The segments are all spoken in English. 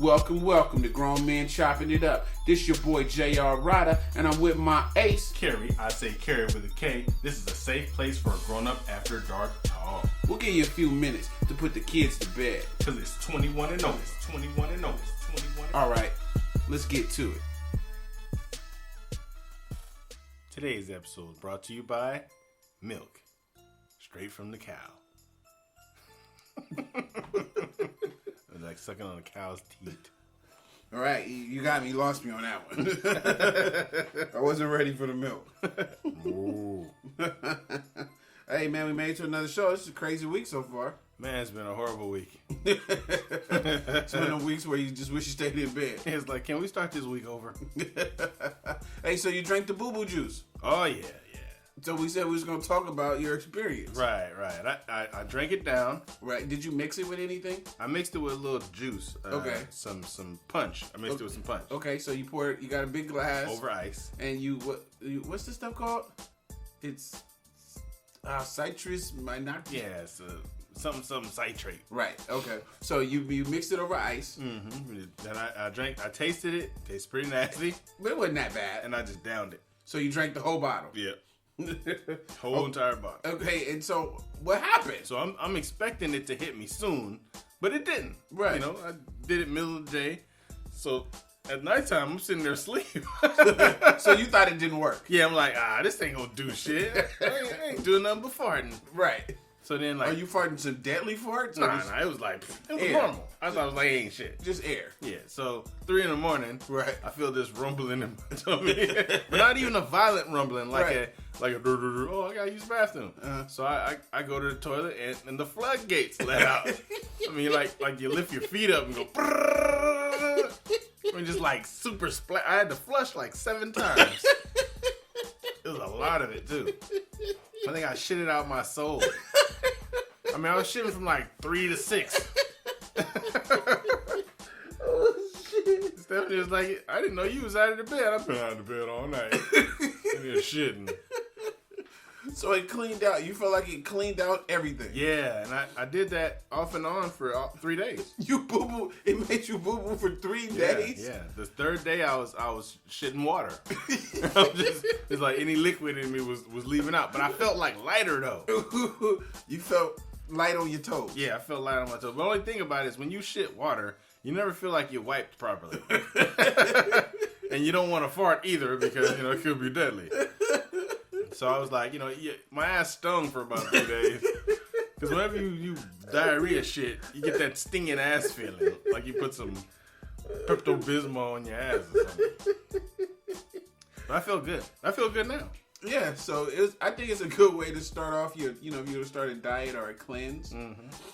Welcome to Grown Men Chopping It Up. This your boy J.R. Rydha, and I'm with my ace, Kerry. I say Kerry Witta K. This is a safe place for a grown-up after dark talk. We'll give you a few minutes to put the kids to bed. Because it's 21 and over. 21 and over. 21 and over. Alright, let's get to it. Today's episode is brought to you by milk. Straight from the cow. It's like sucking on a cow's teeth. All right, you got me. You lost me on that one. I wasn't ready for the milk. Ooh. Hey, man, we made it to another show. This is a crazy week so far. Man, it's been a horrible week. It's one of the weeks where you just wish you stayed in bed. It's like, can we start this week over? Hey, so you drank the boo-boo juice. Oh, yeah. So we said we was going to talk about your experience. Right. I drank it down. Right. Did you mix it with anything? I mixed it with a little juice. Okay. Some punch. I mixed it with some punch. Okay, so you got a big glass. Over ice. And what's this stuff called? It's citrus, Yeah, it's something citrate. Right, okay. So you mixed it over ice. Mm-hmm. Then I drank, I tasted it. Tastes pretty nasty. But it wasn't that bad. And I just downed it. So you drank the whole bottle? Yeah. Whole entire bottle. Okay, and so what happened? So I'm expecting it to hit me soon, but it didn't. Right. You know, I did it middle of the day. So at nighttime, I'm sitting there asleep. So you thought it didn't work? Yeah, I'm like, this ain't gonna do shit. I ain't doing nothing but farting. Right. So then, like, are you farting some deadly farts? Nah, it was like, it was normal. I thought it was like, ain't shit. Just air. Yeah, so 3 a.m, right? I feel this rumbling in my tummy. But not even a violent rumbling, like a oh, I gotta use the bathroom. So I go to the toilet and the floodgates let out. I mean, like you lift your feet up and go, I mean, just like super splat. I had to flush like 7 times. It was a lot of it too. I think I shit it out my soul. I mean, I was shitting from like 3 to 6. Oh, shit. Stephanie was like, I didn't know you was out of the bed. I've been out of the bed all night. And you're shitting. So it cleaned out. You felt like it cleaned out everything. Yeah, and I did that off and on for 3 days. You boo-boo. It made you boo-boo for 3 days? Yeah. The third day, I was shitting water. It's like any liquid in me was leaving out. But I felt like lighter, though. You felt light on your toes. Yeah, I felt light on my toes. But the only thing about it is when you shit water, you never feel like you wiped properly. And you don't want to fart either because, it could be deadly. So I was like, my ass stung for about 2 days. Because whenever you diarrhea shit, you get that stinging ass feeling. Like you put some Pepto-Bismol on your ass or something. But I feel good. I feel good now. Yeah, so I think it's a good way to start off your, if you're going to start a diet or a cleanse.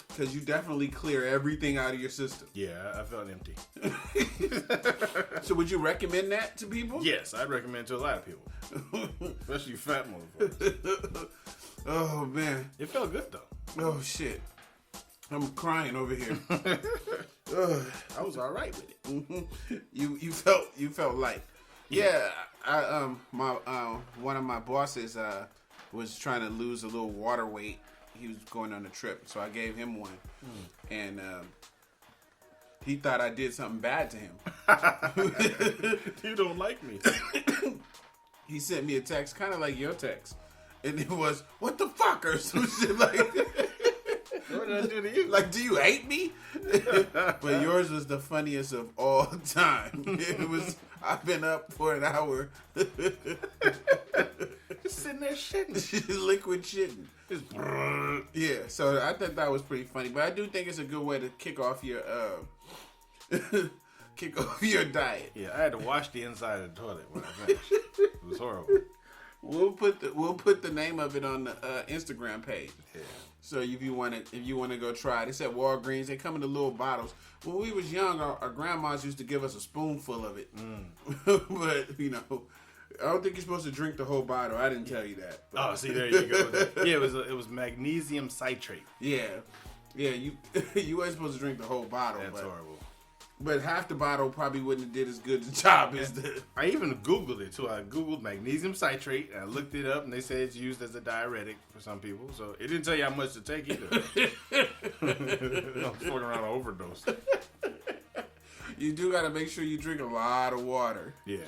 Because you definitely clear everything out of your system. Yeah, I felt empty. So would you recommend that to people? Yes, I'd recommend it to a lot of people. Especially fat motherfuckers. Oh, man. It felt good, though. Oh, shit. I'm crying over here. I was all right with it. You felt light. Yeah, one of my bosses was trying to lose a little water weight. He was going on a trip, so I gave him one, and he thought I did something bad to him. You don't like me. He sent me a text, kind of like your text, and it was, "What the fuck?" or some shit like. What did I do to you? Like, do you hate me? But yours was the funniest of all time. It was, I've been up for an hour. Just sitting there shitting. Liquid shitting. Just yeah, so I thought that was pretty funny. But I do think it's a good way to kick off your diet. Yeah, I had to wash the inside of the toilet when I finished. It was horrible. We'll put the name of it on the Instagram page. Yeah. So if you want to go try it, it's at Walgreens. They come in the little bottles. When we was young, our grandmas used to give us a spoonful of it. But I don't think you're supposed to drink the whole bottle. I didn't tell you that. Oh, see, there you go. Yeah, it was magnesium citrate. Yeah. You weren't supposed to drink the whole bottle. That's horrible. But half the bottle probably wouldn't have did as good a job as the... I even Googled it, too. I Googled magnesium citrate, and I looked it up, and they say it's used as a diuretic for some people. So it didn't tell you how much to take either. I'm fucking around an overdose. do got to make sure you drink a lot of water. Yeah.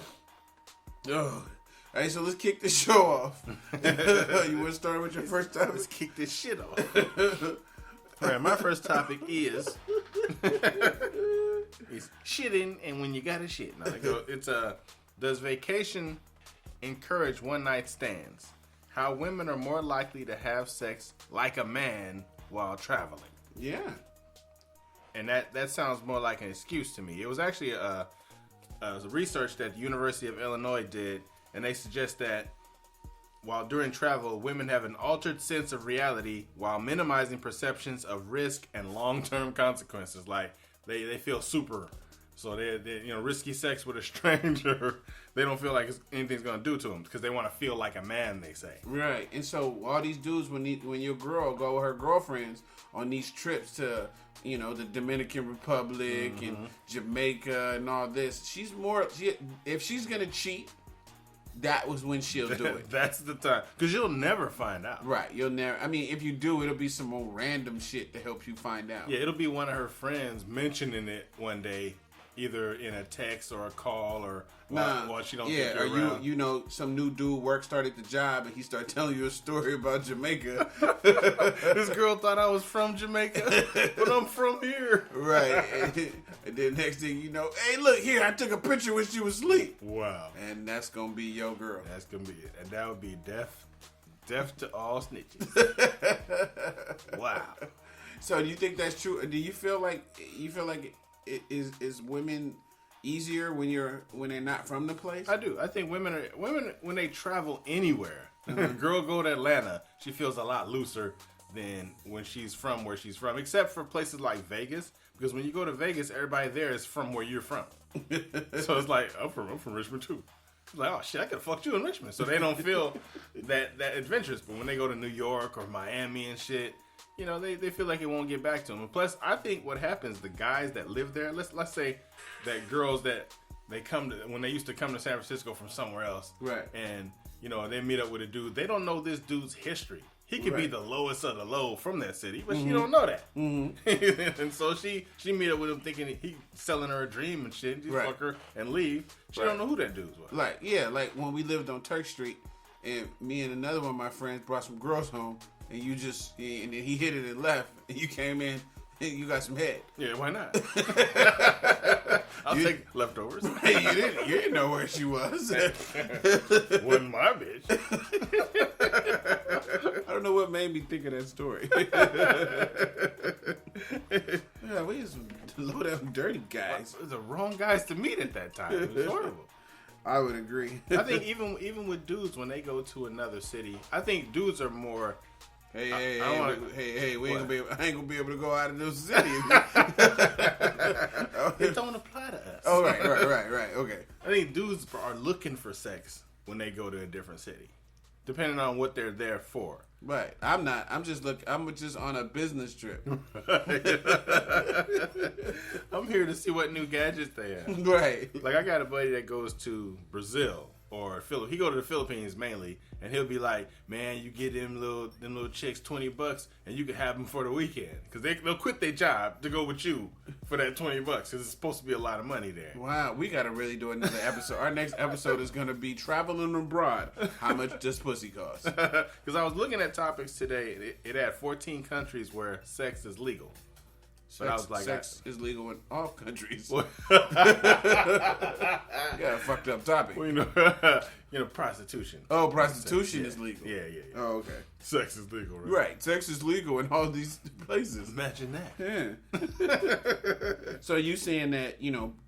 Oh. All right, so let's kick the show off. You want to start with your first topic? Let's kick this shit off. All right, my first topic is shitting and when you gotta shit. Now, it's does vacation encourage one-night stands? How women are more likely to have sex like a man while traveling. Yeah. And that sounds more like an excuse to me. It was actually a research that the University of Illinois did, and they suggest that while during travel, women have an altered sense of reality while minimizing perceptions of risk and long-term consequences. Like they feel super, so they risky sex with a stranger. They don't feel like anything's gonna do to them because they want to feel like a man. They say right, and so all these dudes, when your girl go with her girlfriends on these trips to the Dominican Republic and Jamaica and all this, if she's gonna cheat, that was when she'll do it. That's the time. Because you'll never find out. Right. You'll never. I mean, if you do, it'll be some more random shit to help you find out. Yeah, it'll be one of her friends mentioning it one day, either in a text or a call or while she don't think you're around. You some new dude started the job and he started telling you a story about Jamaica. This girl thought I was from Jamaica, but I'm from here. Right. And then next thing you know, hey, look here, I took a picture when she was asleep. Wow. And that's gonna be your girl. That's gonna be it. And that would be death to all snitches. Wow. So do you think that's true? Do you feel like it is women easier when they're not from the place? I do. I think women when they travel anywhere. When a girl go to Atlanta, she feels a lot looser than when she's from where she's from, except for places like Vegas. Because when you go to Vegas, everybody there is from where you're from. So it's like, I'm from Richmond too. It's like, oh shit, I could have fucked you in Richmond. So they don't feel that adventurous. But when they go to New York or Miami and shit, they feel like it won't get back to them. And plus, I think what happens, the guys that live there, let's say that girls that when they used to come to San Francisco from somewhere else, right? And they meet up with a dude, they don't know this dude's history. He could be the lowest of the low from that city, but she don't know that. Mm-hmm. And so she meet up with him thinking he's selling her a dream and shit. Just fuck her and leave. She don't know who that dude was. Like when we lived on Turk Street, and me and another one of my friends brought some girls home, and and then he hit it and left, and you came in and you got some head. Yeah, why not? I'll take leftovers. Hey, you didn't know where she was. Wasn't my bitch. I don't know what made me think of that story. Yeah, we just low down dirty guys. It was the wrong guys to meet at that time. It was horrible. I would agree. I think even with dudes, when they go to another city, I think dudes are more. Hey, I ain't gonna be able to go out of those cities. It don't apply to us. Oh, right. Okay. I think dudes are looking for sex when they go to a different city, depending on what they're there for. Right. I'm not. I'm just on a business trip. I'm here to see what new gadgets they have. Right. Like I got a buddy that goes to Brazil or he go to the Philippines mainly, and he'll be like, "Man, you get them little chicks $20, and you can have them for the weekend because they'll quit their job to go with you for that $20 because it's supposed to be a lot of money there." Wow, we gotta really do another episode. Our next episode is gonna be traveling abroad. How much does pussy cost? Because I was looking at topics today. It had 14 countries where sex is legal. But I was like, sex is legal in all countries. Yeah, fucked up topic. Well, prostitution. Oh, prostitution is legal. Yeah. Oh, okay. Sex is legal, right? Right. Sex is legal in all these places. Imagine that. Yeah. So you saying that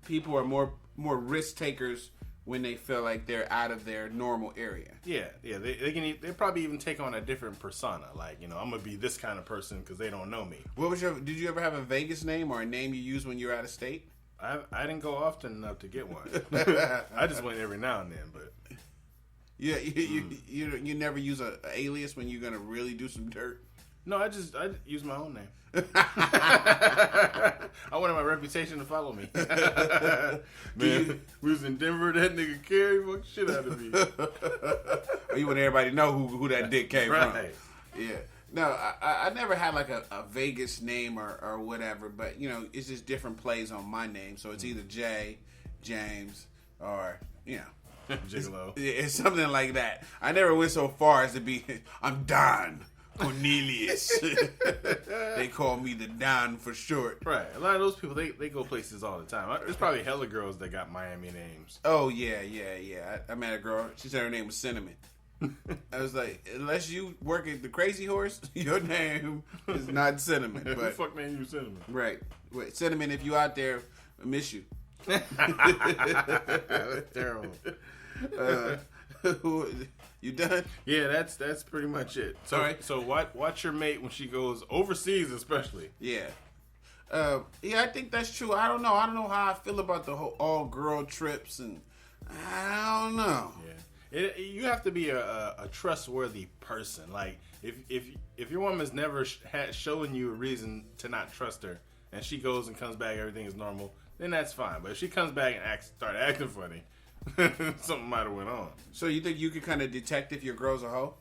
people are more risk takers when they feel like they're out of their normal area. Yeah. They probably even take on a different persona. Like, I'm gonna be this kind of person because they don't know me. Did you ever have a Vegas name or a name you use when you're out of state? I didn't go often enough to get one. I just went every now and then, but. Yeah, you never use an alias when you're gonna really do some dirt. No, I use my own name. I wanted my reputation to follow me. Man, we was in Denver. That nigga Kerry fucked shit out of me. You want everybody to know who that dick came from. Yeah. No, I never had like a Vegas name or whatever, but you know, it's just different plays on my name. So it's either Jay, James, or you know, Gigolo. it's something like that. I never went so far as to be. I'm Don Cornelius. They call me the Don for short. Right. A lot of those people they go places all the time. There's probably hella girls that got Miami names. Oh yeah. I met a girl. She said her name was Cinnamon. I was like, unless you work at the Crazy Horse, your name is not Cinnamon. Who the But fuck named you Cinnamon? right, wait, Cinnamon. If you out there, I miss you. Terrible. You done? Yeah, that's pretty much it. So, All right. So watch your mate when she goes overseas, especially. Yeah. Yeah, I think that's true. I don't know. I don't know how I feel about the whole all girl trips, and I don't know. Yeah. You have to be a trustworthy person. Like if your woman's never showing you a reason to not trust her, and she goes and comes back, everything is normal, then that's fine. But if she comes back and start acting funny, something might have went on. So you think you can kind of detect if your girl's a hoe?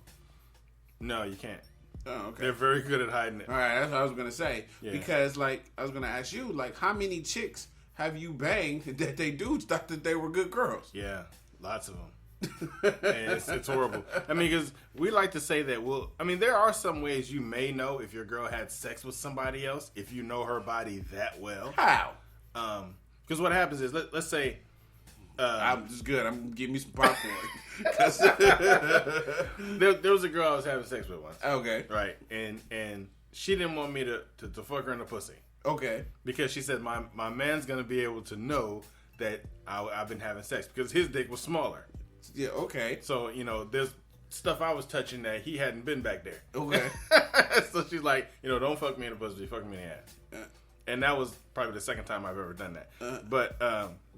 No, you can't. Oh, okay. They're very good at hiding it. All right, that's what I was gonna say. Yeah. Because like I was gonna ask you, like, how many chicks have you banged that they dudes thought that they were good girls? Yeah, lots of them. And it's horrible. I mean, because we like to say that there are some ways you may know if your girl had sex with somebody else if you know her body that well. How? Because what happens is, let's say, I'm just good. I'm giving me some popcorn. there was a girl I was having sex with once. Okay. Right, and she didn't want me to fuck her in the pussy Okay. because she said my man's gonna be able to know that I've been having sex because his dick was smaller. Yeah. Okay. So, you know, there's stuff I was touching that he hadn't been back there. Okay. So she's like, you know, don't fuck me in the pussy, fuck me in the ass. And that was probably the second time I've ever done that. But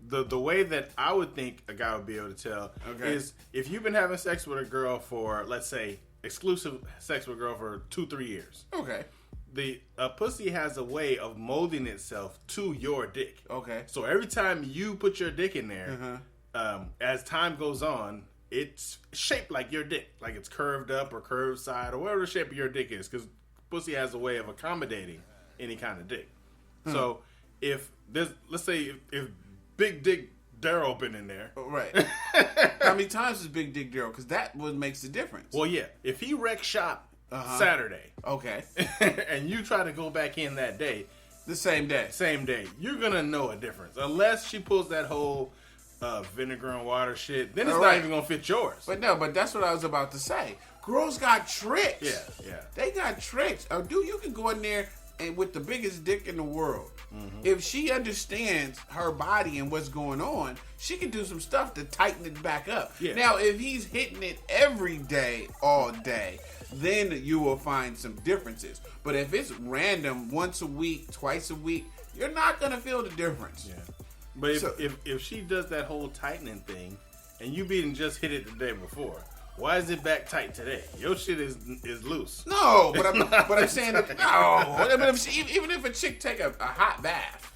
the way that I would think a guy would be able to tell is if you've been having sex with a girl for, let's say, exclusive sex with a girl for 2-3 years. Okay. A pussy has a way of molding itself to your dick. Okay. So every time you put your dick in there, as time goes on, it's shaped like your dick. Like it's curved up or curved side or whatever the shape of your dick is. Because pussy has a way of accommodating any kind of dick. So if there's, let's say if Big Dick Daryl been in there. Right. How many times is Big Dick Daryl? Because that what makes the difference. Well, yeah. If he wrecked shop Saturday. Okay. And you try to go back in that day. The same day. Same day. You're going to know a difference. Unless she pulls that whole vinegar and water shit. Then it's not even going to fit yours. But that's what I was about to say. Girls got tricks. Yeah. They got tricks. Dude, you can go in there and with the biggest dick in the world. If she understands her body and what's going on, she can do some stuff to tighten it back up. Yeah. Now, if he's hitting it every day, all day, then you will find some differences. But if it's random, once a week, twice a week, you're not going to feel the difference. Yeah. But if she does that whole tightening thing, and you didn't just hit it the day before, why is it back tight today? Your shit is loose. No, but I'm saying that, no. Even if a chick take a hot bath,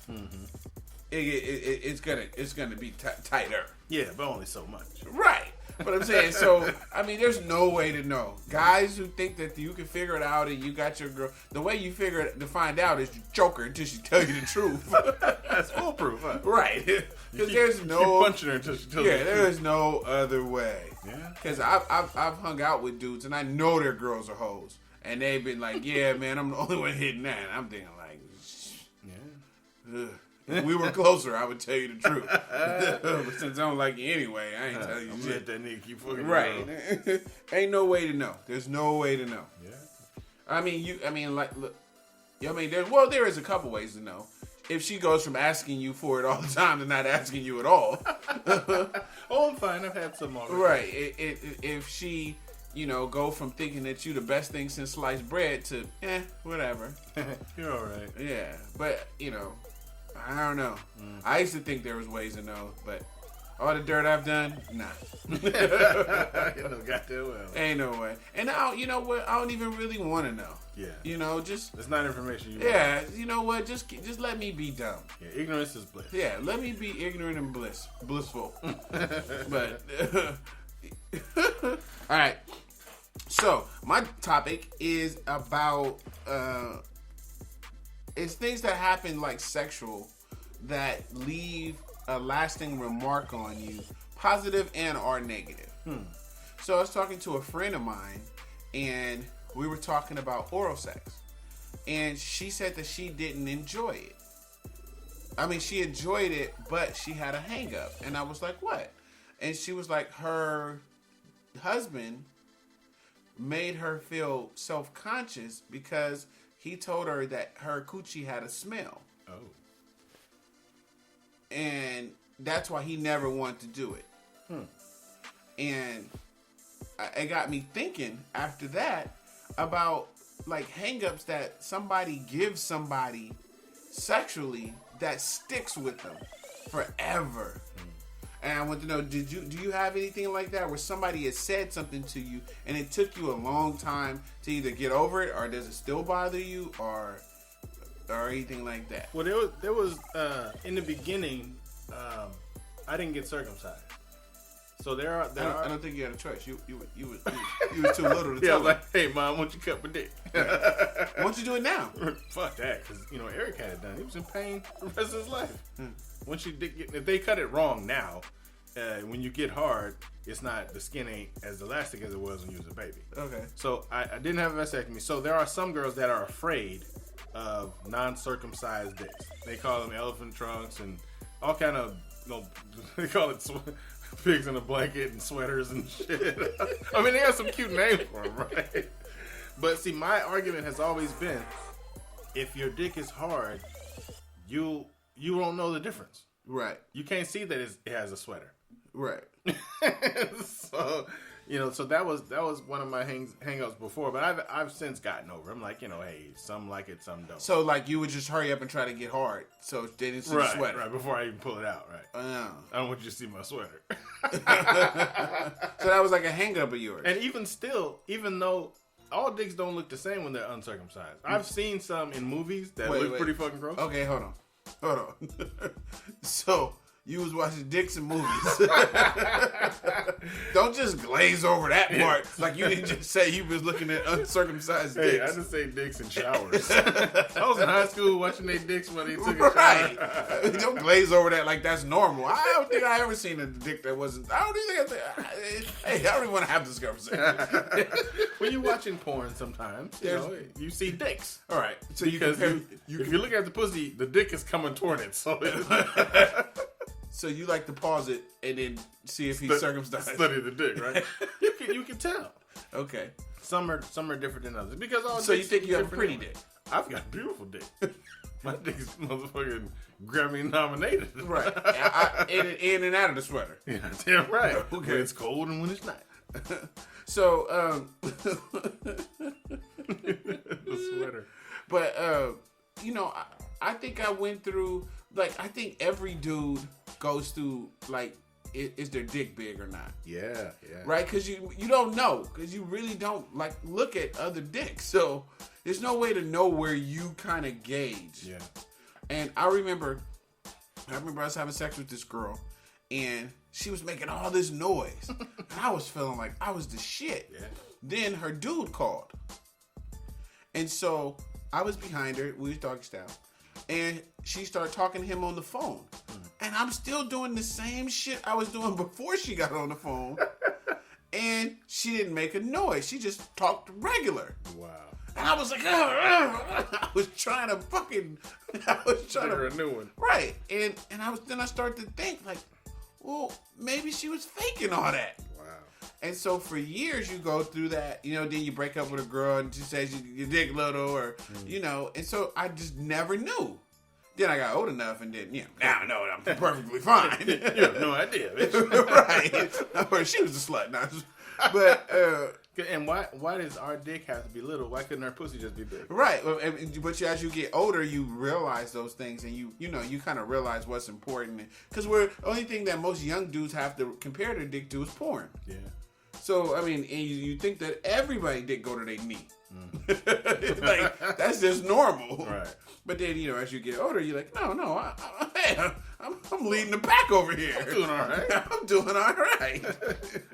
it's gonna be tighter. Yeah, but only so much. Right. But I'm saying, so, I mean, there's no way to know. Guys who think that you can figure it out and you got your girl, the way you figure it to find out is you choke her until she tell you the truth. That's foolproof, huh? Right. Because there's no... Keep punching her until she tells you the truth. there is no other way. Yeah. Because I've hung out with dudes and I know their girls are hoes. And they've been like, yeah, man, I'm the only one hitting that. And I'm thinking like, ugh. If we were closer, I would tell you the truth. But since I don't like you anyway, I ain't telling you I'm shit. let that nigga keep fucking Right. Ain't no way to know. There's no way to know. Yeah. There is a couple ways to know. If she goes from asking you for it all the time to not asking you at all. Oh, I'm fine. I've had some already. Right. If she, go from thinking that you the best thing since sliced bread to, whatever. You're all right. Yeah. But, I don't know. I used to think there was ways to know, but all the dirt I've done, nah. You know, goddamn well. Ain't no way. And you know what? I don't even really want to know. Yeah. Just it's not information you want. You know what? Just let me be dumb. Yeah, ignorance is bliss. Yeah, let me be ignorant and blissful. But all right. So my topic is about it's things that happen like sexual that leave a lasting remark on you, positive and or negative. So I was talking to a friend of mine, and we were talking about oral sex, and she said that she didn't enjoy it. I mean, she enjoyed it, but she had a hang up, and I was like, what? And she was like, her husband made her feel self-conscious because he told her that her coochie had a smell. Oh. And that's why he never wanted to do it. And it got me thinking after that about like hang-ups that somebody gives somebody sexually that sticks with them forever. And I want to know, do you have anything like that where somebody has said something to you and it took you a long time to either get over it, or does it still bother you, or anything like that? Well, there was in the beginning, I didn't get circumcised, so there are. I don't think you had a choice. You were too little to tell. Yeah, I was like, hey mom, why don't you cut my dick? Why don't you do it now? Fuck that, because Eric had it done. He was in pain the rest of his life. Once you if they cut it wrong now, when you get hard, it's not, the skin ain't as elastic as it was when you was a baby. Okay. So I didn't have a vasectomy. So there are some girls that are afraid of non-circumcised dicks. They call them elephant trunks and all kind of, they call it pigs in a blanket and sweaters and shit. I mean, they have some cute names for them, right? But see, my argument has always been, if your dick is hard, you don't know the difference. Right. You can't see that it has a sweater. Right. So, so that was one of my hang-ups before, but I've since gotten over. I'm like, hey, some like it, some don't. So like you would just hurry up and try to get hard, so they didn't see the sweater. Right, before I even pull it out, right? I don't want you to see my sweater. So that was like a hang-up of yours. And even still, even though all dicks don't look the same when they're uncircumcised, I've seen some in movies that look pretty fucking gross. Okay, hold on. So you was watching dicks and movies. Don't just glaze over that part. Like you didn't just say you was looking at uncircumcised dicks. Hey, I just say dicks in showers. I was in high school watching their dicks when they took a shower. Right. Don't glaze over that like that's normal. I don't think I ever seen a dick that wasn't. I don't even think. Hey, I don't even want to have this conversation. When you're watching porn, sometimes you see dicks. All right. So if you look at the pussy, the dick is coming toward it. So. So you like to pause it and then see if he's circumcised. Study the dick, right? you can tell. Okay. Some are different than others because all. So you think you have a pretty dick? I've got a beautiful dick. My dick is motherfucking Grammy nominated. Right. In and out of the sweater. Yeah, damn right. Okay. When it's cold and when it's not. So the sweater. But I think I went through, like, I think every dude goes through, like, is their dick big or not? Yeah. Right? Because you don't know. Because you really don't, like, look at other dicks. So there's no way to know where you kind of gauge. Yeah. And I remember I was having sex with this girl, and she was making all this noise. And I was feeling like I was the shit. Yeah. Then her dude called. And so I was behind her. We was doggy style. And she started talking to him on the phone. And I'm still doing the same shit I was doing before she got on the phone. And she didn't make a noise. She just talked regular. Wow. And I was like, I was trying to a new one. Right. And I started to think, like, well, maybe she was faking all that. Wow. And so for years you go through that, then you break up with a girl and she says your dick little or, and so I just never knew. Then I got old enough and then, now I know I'm perfectly fine. You have no idea, bitch. Right. Or she was a slut. No, but, and why does our dick have to be little? Why couldn't our pussy just be big? Right. But as you get older, you realize those things and you kind of realize what's important. Because the only thing that most young dudes have to compare their dick to is porn. Yeah. So, I mean, and you think that everybody did go to their knee. Like, that's just normal. Right. But then, as you get older, you're like, no, I'm leading the pack over here. I'm doing all right. I'm doing all right.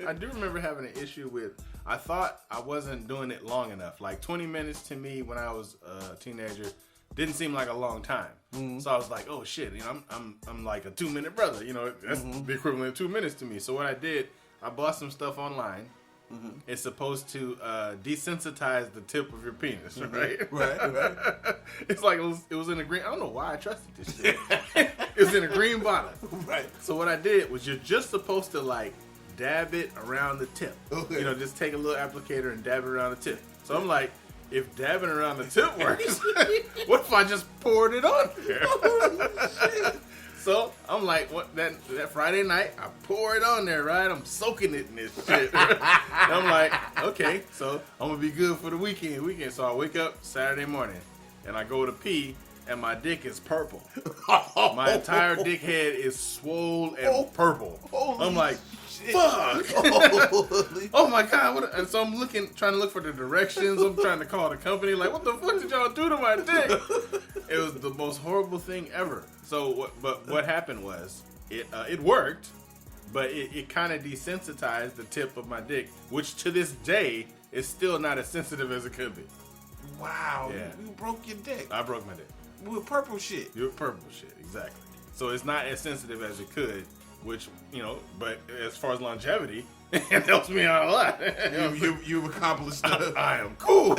I do remember having an issue with, I thought I wasn't doing it long enough. Like 20 minutes to me when I was a teenager didn't seem like a long time. Mm-hmm. So I was like, oh shit, I'm like a 2-minute brother. That's the equivalent of 2 minutes to me. So what I did, I bought some stuff online. Mm-hmm. It's supposed to desensitize the tip of your penis, right? Right. It's like it was in a green. I don't know why I trusted this shit. It was in a green bottle. Right. So what I did was you're just supposed to like dab it around the tip. Okay. Just take a little applicator and dab it around the tip. So I'm like, if dabbing around the tip works, what if I just poured it on there? Oh, so I'm like, what? That Friday night, I pour it on there, right? I'm soaking it in this shit. And I'm like, okay, so I'm gonna be good for the weekend. So I wake up Saturday morning, and I go to pee, and my dick is purple. My entire dick head is swole and purple. I'm like, fuck! Oh my god! And so I'm trying to look for the directions. I'm trying to call the company. Like, what the fuck did y'all do to my dick? It was the most horrible thing ever. So, what happened was it worked, but it kind of desensitized the tip of my dick, which to this day is still not as sensitive as it could be. Wow! Yeah. You broke your dick. I broke my dick. With purple shit. With purple shit, exactly. So it's not as sensitive as it could, which but as far as longevity, it helps me out a lot. You've accomplished stuff. I am cool.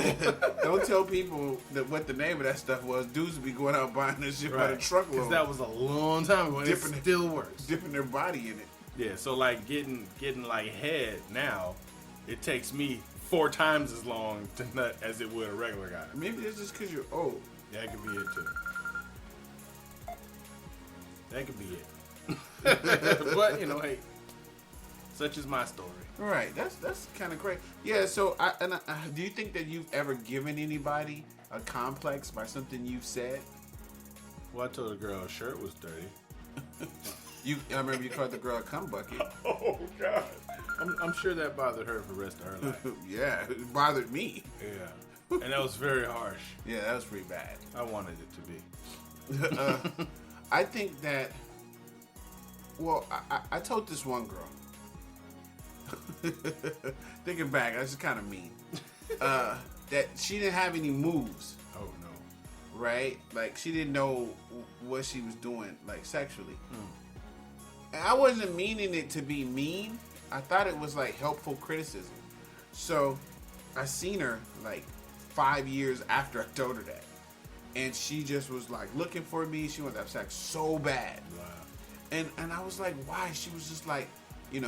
Don't tell people what the name of that stuff was. Dudes would be going out buying this shit by the truckload. Because that was a long time ago. It still works. Dipping their body in it. Yeah. So like getting like head now, it takes me 4 times as long to nut as it would a regular guy. Maybe it's just because you're old. That could be it too. That could be it. But hey, such is my story. Right. That's kind of crazy. Yeah. So, do you think that you've ever given anybody a complex by something you've said? Well, I told a girl her shirt was dirty. I remember you called the girl a cum bucket. Oh God. I'm sure that bothered her for the rest of her life. Yeah, it bothered me. Yeah. And that was very harsh. Yeah, that was pretty bad. I wanted it to be. I think that, well, I told this one girl, thinking back, that's kind of mean, that she didn't have any moves. Oh, no. Right? Like, she didn't know what she was doing, like, sexually. And I wasn't meaning it to be mean. I thought it was, like, helpful criticism. So, I seen her, like, 5 years after I told her that. And she just was like looking for me. She wanted to have sex so bad. Wow. And I was like, why? She was just like,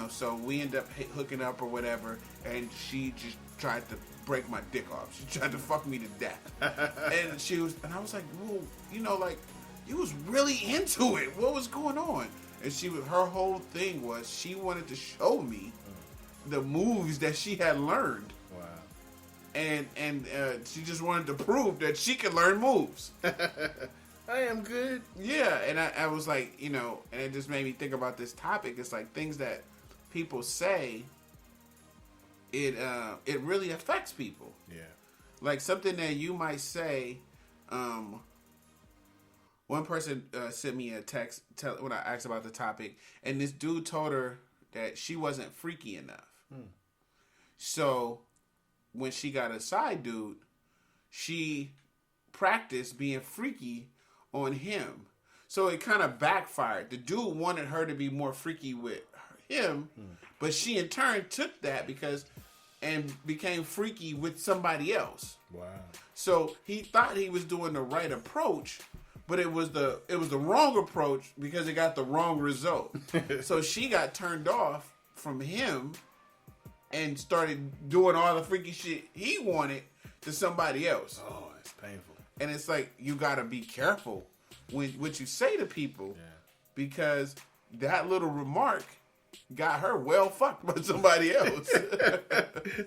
so we end up hooking up or whatever. And she just tried to break my dick off. She tried to fuck me to death. And I was like, well, like, you was really into it. What was going on? And her whole thing was she wanted to show me the moves that she had learned. And she just wanted to prove that she could learn moves. I am good. Yeah, and I was like, and it just made me think about this topic. It's like things that people say, it really affects people. Yeah. Like something that you might say, one person sent me a text when I asked about the topic, and this dude told her that she wasn't freaky enough. So when she got a side dude, she practiced being freaky on him. So it kind of backfired. The dude wanted her to be more freaky with him, but she in turn took that and became freaky with somebody else. Wow. So he thought he was doing the right approach, but it was the wrong approach because it got the wrong result. So she got turned off from him and started doing all the freaky shit he wanted to somebody else. Oh, it's painful. And it's like, you gotta be careful what you say to people, because that little remark got her well fucked by somebody else.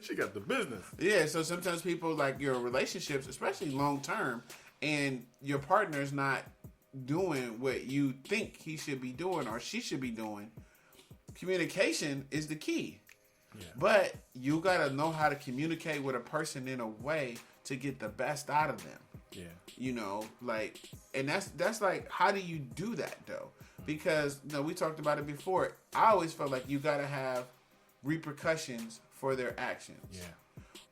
She got the business. Yeah, so sometimes people, like, your relationships, especially long term, and your partner's not doing what you think he should be doing or she should be doing, communication is the key. Yeah. But you gotta know how to communicate with a person in a way to get the best out of them. Yeah. And that's like, how do you do that though? because we talked about it before. I always felt like you gotta have repercussions for their actions. Yeah.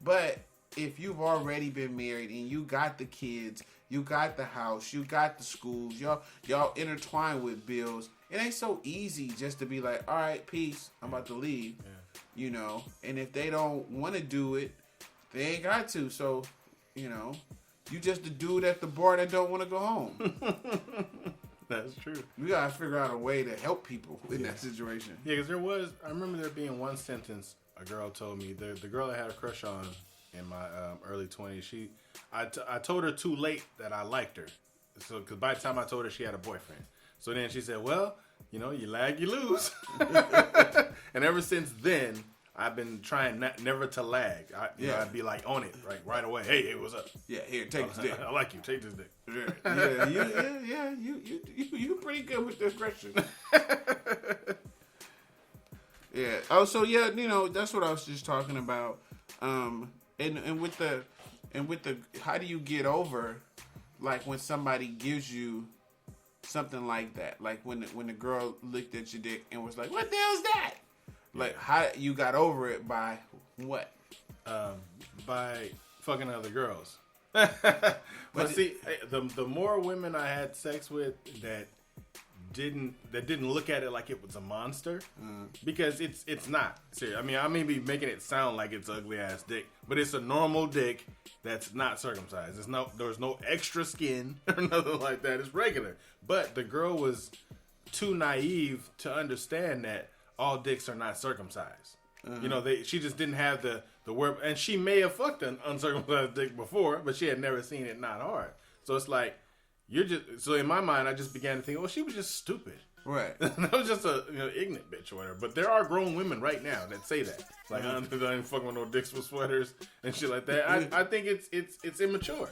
But if you've already been married and you got the kids, you got the house, you got the schools, y'all intertwined with bills, it ain't so easy just to be like, all right, peace, I'm about to leave. Yeah. And if they don't want to do it, they ain't got to. So, you just the dude at the bar that don't want to go home. That's true. We gotta figure out a way to help people in that situation. Yeah, because I remember there being one sentence a girl told me, the girl I had a crush on in my early 20s, I told her too late that I liked her. So, because by the time I told her, she had a boyfriend. So then she said, well, you lag, you lose. And ever since then, I've been trying never to lag. I'd be like on it right away. Hey, what's up? Yeah, here, take this dick. I like you. Take this dick. Yeah. You pretty good with the aggression. Yeah. Oh, so yeah, that's what I was just talking about. And with the how do you get over, like when somebody gives you something like that, like when the girl looked at your dick and was like, "What the hell's that?" Like, how you got over it by what? By fucking other girls. But see, the more women I had sex with that didn't look at it like it was a monster, because it's not. See, I mean, I may be making it sound like it's ugly ass dick, but it's a normal dick that's not circumcised. There's no extra skin or nothing like that. It's regular. But the girl was too naive to understand that all dicks are not circumcised. She just didn't have the word, and she may have fucked an uncircumcised dick before, but she had never seen it not hard. So it's like, so in my mind, I just began to think, well, she was just stupid. Right. That was just a ignorant bitch or whatever. But there are grown women right now that say that. Like, I ain't fucking with no dicks with sweaters and shit like that. I think it's immature.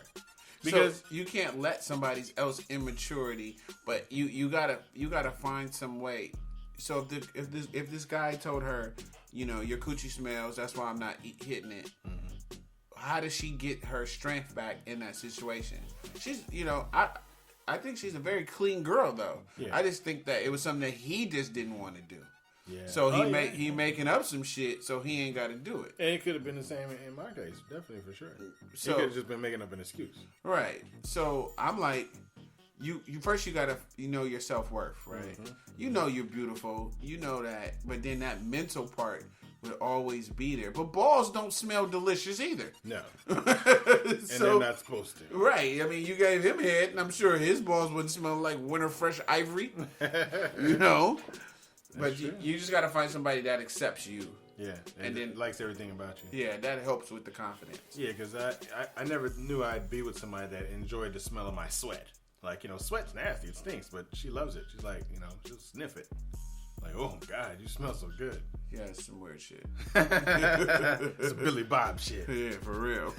Because so you can't let somebody else immaturity, but you gotta find some way. So if this guy told her, your coochie smells, that's why I'm not hitting it. Mm-hmm. How does she get her strength back in that situation? She's, I think she's a very clean girl though. Yeah. I just think that it was something that he just didn't want to do. Yeah. So he making up some shit, so he ain't got to do it. And it could have been the same in my case, definitely for sure. So, he could have just been making up an excuse. Right. So I'm like, you first you gotta your self-worth, right? Mm-hmm. You know you're beautiful, you know that, but then that mental part would always be there. But balls don't smell delicious either. No. And they're not supposed to. Right. I mean, you gave him head, and I'm sure his balls wouldn't smell like winter fresh ivory. But you just gotta find somebody that accepts you. Yeah, and then likes everything about you. Yeah, that helps with the confidence. Yeah, because I never knew I'd be with somebody that enjoyed the smell of my sweat. Like, sweat's nasty, it stinks, but she loves it. She's like, she'll sniff it. Like, oh, God, you smell so good. Yeah, it's some weird shit. It's Billy Bob shit. Yeah, for real.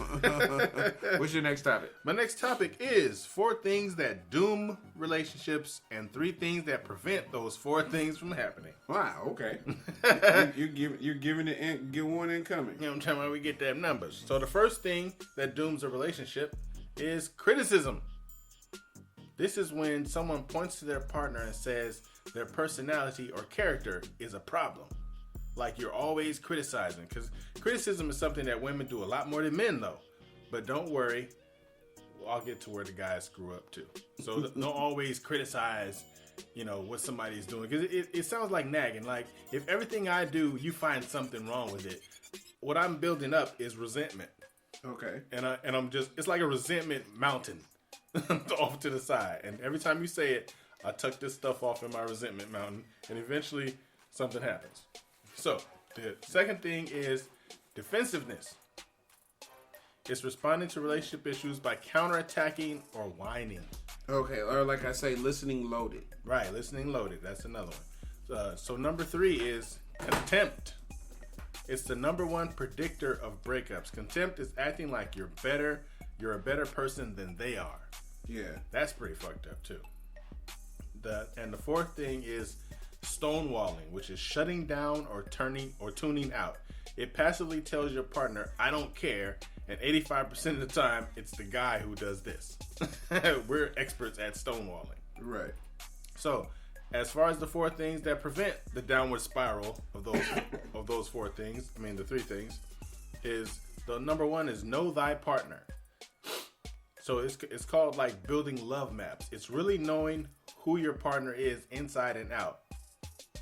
What's your next topic? My next topic is 4 things that doom relationships and 3 things that prevent those 4 things from happening. Wow, okay. You're giving it, get one incoming. I'm talking about we get them numbers. So the first thing that dooms a relationship is criticism. This is when someone points to their partner and says their personality or character is a problem. Like, you're always criticizing. Because criticism is something that women do a lot more than men, though. But don't worry. I'll get to where the guys screw up, too. So don't always criticize, what somebody's doing. Because it sounds like nagging. Like, if everything I do, you find something wrong with it, what I'm building up is resentment. Okay. And I'm just, it's like a resentment mountain. Off to the side, and every time you say it, I tuck this stuff off in my resentment mountain, and eventually something happens. So the second thing is defensiveness. It's responding to relationship issues by counterattacking or whining. Okay, or like I say, listening loaded. Right, listening loaded. That's another one. So number 3 is contempt. It's the number 1 predictor of breakups. Contempt is acting like you're a better person than they are. Yeah. That's pretty fucked up too. And the 4th thing is stonewalling, which is shutting down or tuning out. It passively tells your partner, I don't care, and 85% of the time, it's the guy who does this. We're experts at stonewalling. Right. So, as far as the 4 things that prevent the downward spiral of those 4 things, I mean the 3 things, is the number 1 is know thy partner. So it's called like building love maps. It's really knowing who your partner is inside and out.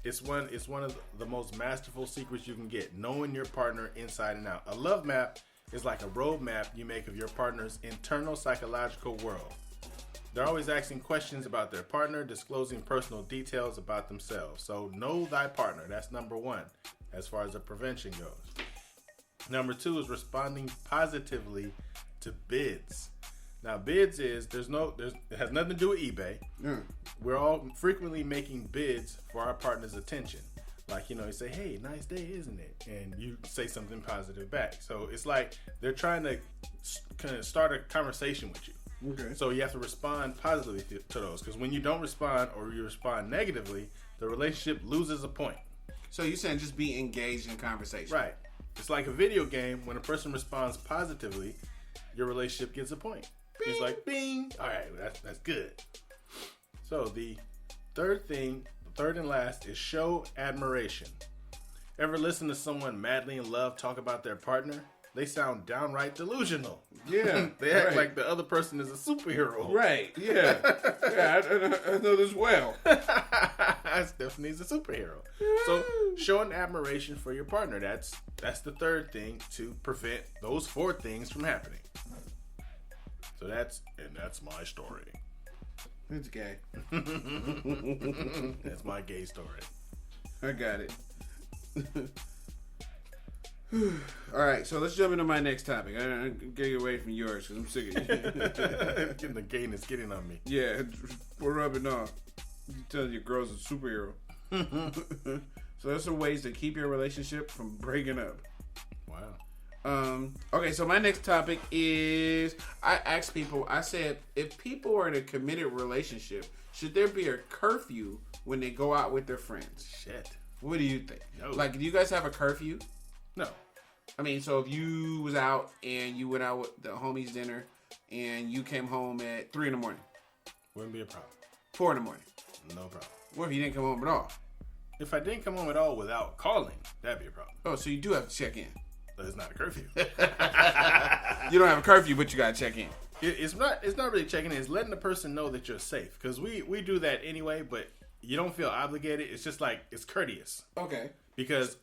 It's one of the most masterful secrets you can get, knowing your partner inside and out. A love map is like a road map you make of your partner's internal psychological world. They're always asking questions about their partner, disclosing personal details about themselves. So know thy partner. That's number 1 as far as the prevention goes. Number 2 is responding positively to bids. Now, bids is it has nothing to do with eBay. We're all frequently making bids for our partner's attention. Like, you say, hey, nice day, isn't it? And you say something positive back. So it's like they're trying to kind of start a conversation with you. Okay. So you have to respond positively to those. Because when you don't respond or you respond negatively, the relationship loses a point. So you're saying just be engaged in conversation. Right. It's like a video game. When a person responds positively, your relationship gets a point. Bing. It's like, bing. All right, that's good. So the third and last, is show admiration. Ever listen to someone madly in love talk about their partner? They sound downright delusional. Yeah. They act like the other person is a superhero. Right, yeah. I know this well. Stephanie's a superhero. So showing admiration for your partner, that's the third thing to prevent those 4 things from happening. So that's my story. It's gay. That's my gay story. I got it. All right, so let's jump into my next topic. I'm getting away from yours because I'm sick of it. The gayness getting on me. Yeah, we're rubbing off. You tell your girl's a superhero. So there's some ways to keep your relationship from breaking up. Wow. Okay, so my next topic is, I asked people, I said, if people are in a committed relationship, should there be a curfew when they go out with their friends? Shit. What do you think? No. Like, do you guys have a curfew? No. I mean, so if you was out and you went out with the homies dinner and you came home at 3 in the morning. Wouldn't be a problem. 4 in the morning. No problem. What if you didn't come home at all? If I didn't come home at all without calling, that'd be a problem. Oh, so you do have to check in. But it's not a curfew. You don't have a curfew, but you gotta check in. It's not really checking in. It's letting the person know that you're safe. Because we do that anyway, but you don't feel obligated. It's just like, it's courteous. Okay. Because...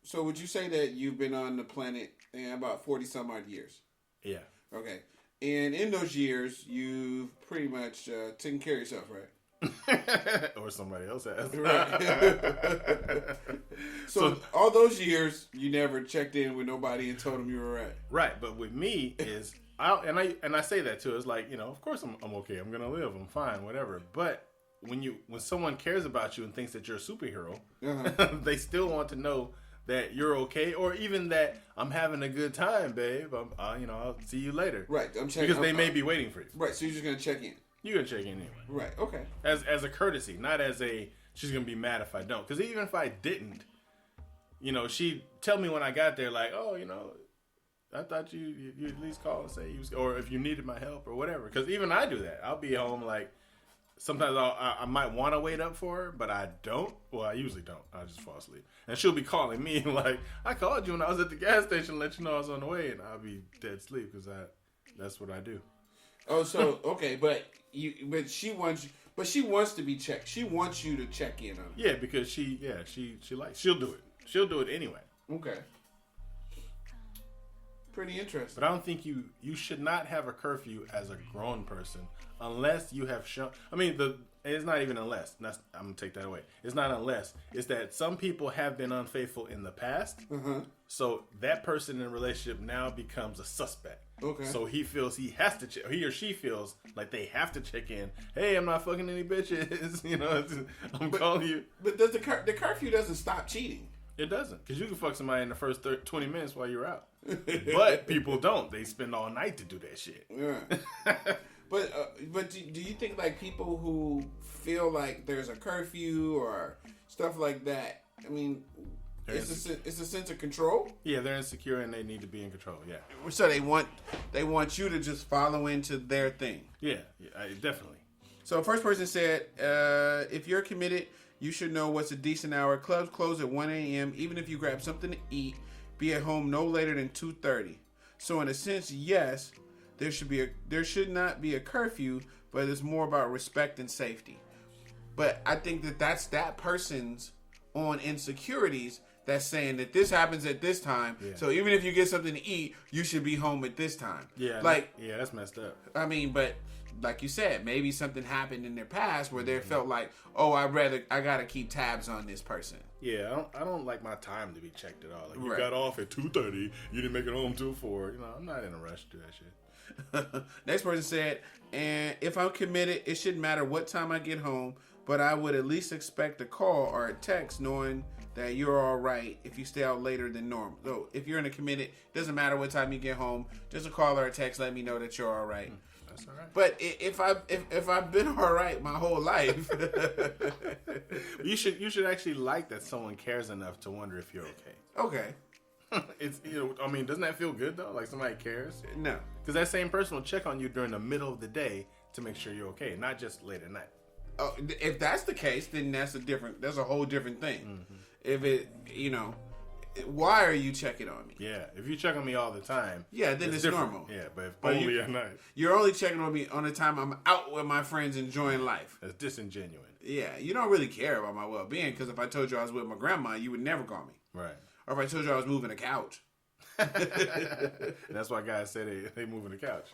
So would you say that you've been on the planet in about 40-some odd years? Yeah. Okay. And in those years, you've pretty much taken care of yourself, right? Or somebody else has. Right. So all those years, you never checked in with nobody and told them you were right. Right, but with me is, I say that too. It's like, of course I'm okay. I'm gonna live. I'm fine. Whatever. But when someone cares about you and thinks that you're a superhero, they still want to know that you're okay, or even that I'm having a good time, babe. I'll see you later. Right. I'm checking because they may be waiting for you. Right. So you're just gonna check in. You're gonna check in anyway. Right. Okay. As a courtesy, not as a she's gonna be mad if I don't. Because even if I didn't, she'd tell me when I got there, like, oh, I thought you at least call and say or if you needed my help or whatever. Because even I do that. I'll be home like. Sometimes I might want to wait up for her, but I don't. Well, I usually don't. I just fall asleep. And she'll be calling me like, I called you when I was at the gas station to let you know I was on the way. And I'll be dead asleep because that's what I do. Oh, so, okay. But she wants to be checked. She wants you to check in on her. Yeah, because she'll do it. She'll do it anyway. Okay. Pretty interesting. But I don't think you should not have a curfew as a grown person unless you have shown. I mean, it's not even unless. I'm gonna take that away. It's not unless. It's that some people have been unfaithful in the past. Mm-hmm. So that person in a relationship now becomes a suspect. Okay. So he feels he has to check. He or she feels like they have to check in. Hey, I'm not fucking any bitches. I'm calling you. But does the curfew doesn't stop cheating? It doesn't, because you can fuck somebody in the first 20 minutes while you're out. But people don't. They spend all night to do that shit. Yeah. But do you think like people who feel like there's a curfew or stuff like that? I mean, it's a sense of control. Yeah, they're insecure and they need to be in control. Yeah. So they want you to just follow into their thing. Yeah, definitely. So first person said, if you're committed, you should know what's a decent hour. Clubs close at 1 a.m. Even if you grab something to eat, be at home no later than 2:30. So in a sense, yes, there should not be a curfew, but it's more about respect and safety. But I think that's that person's on insecurities that's saying that this happens at this time. Yeah. So even if you get something to eat, you should be home at this time. Yeah, that's messed up. I mean, but like you said, maybe something happened in their past where they felt like, oh, I gotta keep tabs on this person. Yeah, I don't like my time to be checked at all. Like, you got off at 2:30, you didn't make it home till 4. You know, I'm not in a rush to do that shit. Next person said, and if I'm committed, it shouldn't matter what time I get home, but I would at least expect a call or a text knowing that you're all right if you stay out later than normal. So if you're in a committed, doesn't matter what time you get home, just a call or a text, let me know that you're all right. That's all right. But if I've been all right my whole life, you should actually like that someone cares enough to wonder if you're okay. Okay. It's, I mean, doesn't that feel good though? Like somebody cares? No. Because that same person will check on you during the middle of the day to make sure you're okay, not just late at night. Oh, if that's the case, then that's a whole different thing. Mm-hmm. If it, why are you checking on me? Yeah, if you check on me all the time, yeah, then it's normal. Yeah, but if only at night. You're only checking on me on the time I'm out with my friends enjoying life. That's disingenuous. Yeah, you don't really care about my well-being because if I told you I was with my grandma, you would never call me. Right. Or if I told you I was moving a couch. That's why guys say they moving the couch.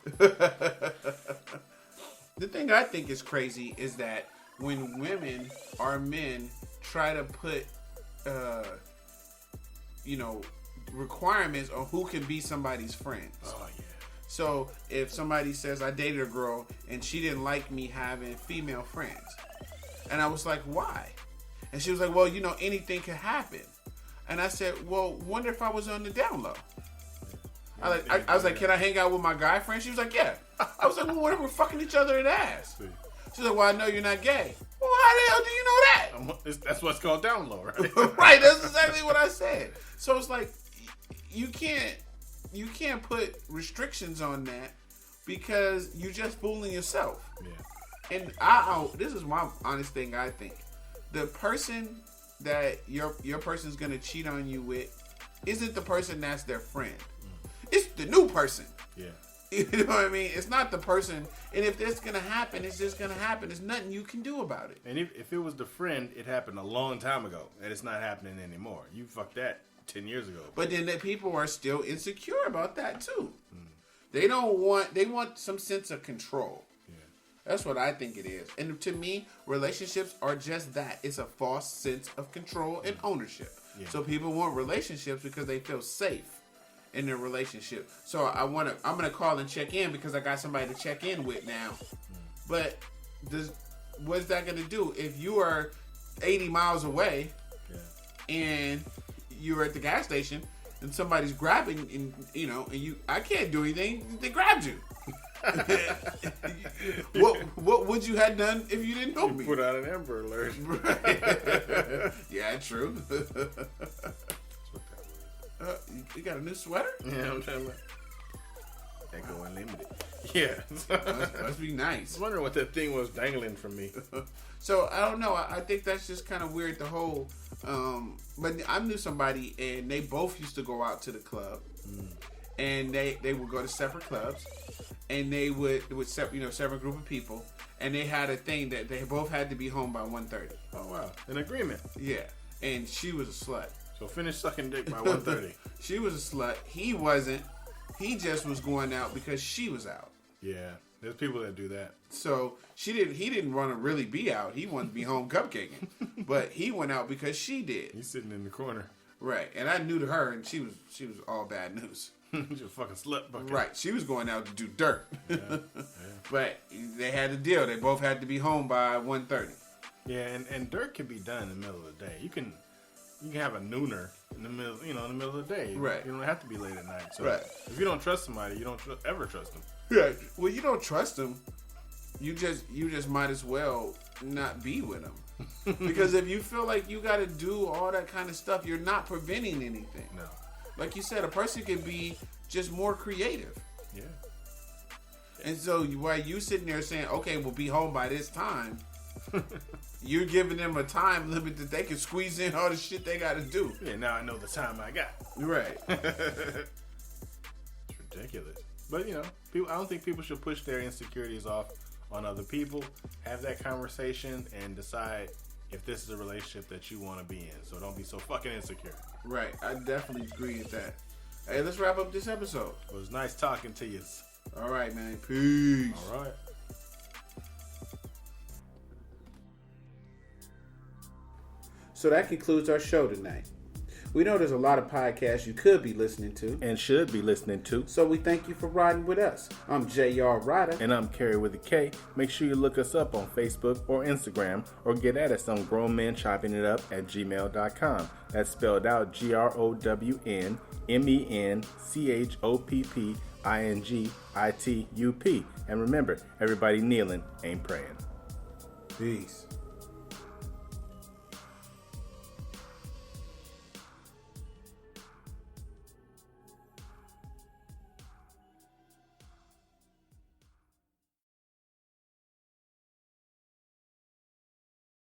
The thing I think is crazy is that when women or men try to put, requirements on who can be somebody's friends. Oh, yeah. So if somebody says I dated a girl and she didn't like me having female friends, and I was like, why? And she was like, well, anything could happen. And I said, well, wonder if I was on the down low. I was like, can I hang out with my guy friend? She was like, yeah. I was like, well, what if we're fucking each other in the ass? She's like, well, I know you're not gay. Well, how the hell do you know that? That's what's called down low, right? Right, that's exactly what I said. So it's like, you can't put restrictions on that because you're just fooling yourself. Yeah. And this is my honest thing. I think the person that your person's gonna cheat on you with isn't the person that's their friend. It's the new person. Yeah. You know what I mean? It's not the person. And if that's gonna happen, it's just gonna happen. There's nothing you can do about it. And if it was the friend, it happened a long time ago, and it's not happening anymore. You fucked that 10 years ago. But then the people are still insecure about that too. They want some sense of control. Yeah. That's what I think it is. And to me, relationships are just that. It's a false sense of control and ownership. Yeah. So people want relationships because they feel safe in their relationship. So I'm gonna call and check in because I got somebody to check in with now. But what's that gonna do if you are 80 miles away and you're at the gas station and somebody's grabbing and I can't do anything, they grabbed you. What would you have done if you didn't know me? Put out an Amber Alert. Right. Yeah, true. You got a new sweater? Yeah, I'm trying to. Echo Unlimited. Yeah. Must be nice. I wonder what that thing was dangling from me. So, I don't know. I think that's just kind of weird, the whole... but I knew somebody, and they both used to go out to the club. And they would go to separate clubs. And they would separate group of people. And they had a thing that they both had to be home by 1:30. Oh, wow. An agreement. Yeah. And she was a slut. So finish sucking dick by 1:30. She was a slut. He wasn't. He just was going out because she was out. Yeah, there's people that do that. So he didn't want to really be out. He wanted to be home cupcaking. But he went out because she did. He's sitting in the corner. Right. And I knew to her, and she was all bad news. She's a fucking slut bucket. Right. She was going out to do dirt. Yeah. But they had the deal. They both had to be home by 1:30. Yeah, and dirt can be done in the middle of the day. You can have a nooner in the middle, in the middle of the day. Right. You don't have to be late at night. So right. If you don't trust somebody, you don't ever trust them. Yeah. Well, you don't trust them. You just might as well not be with them. Because if you feel like you got to do all that kind of stuff, you're not preventing anything. No. Like you said, a person can be just more creative. Yeah. And so while you sitting there saying, okay, we'll be home by this time, you're giving them a time limit that they can squeeze in all the shit they got to do. Yeah, now I know the time I got. Right. It's ridiculous. But, you know, I don't think people should push their insecurities off on other people. Have that conversation and decide if this is a relationship that you want to be in. So don't be so fucking insecure. Right. I definitely agree with that. Hey, let's wrap up this episode. It was nice talking to you. All right, man. Peace. All right. So that concludes our show tonight. We know there's a lot of podcasts you could be listening to. And should be listening to. So we thank you for riding with us. I'm J.R. Rydha. And I'm Kerry Witta K. Make sure you look us up on Facebook or Instagram or get at us on grownmenchoppingitup@gmail.com. That's spelled out GROWNMENCHOPPINGITUP. And remember, everybody kneeling ain't praying. Peace.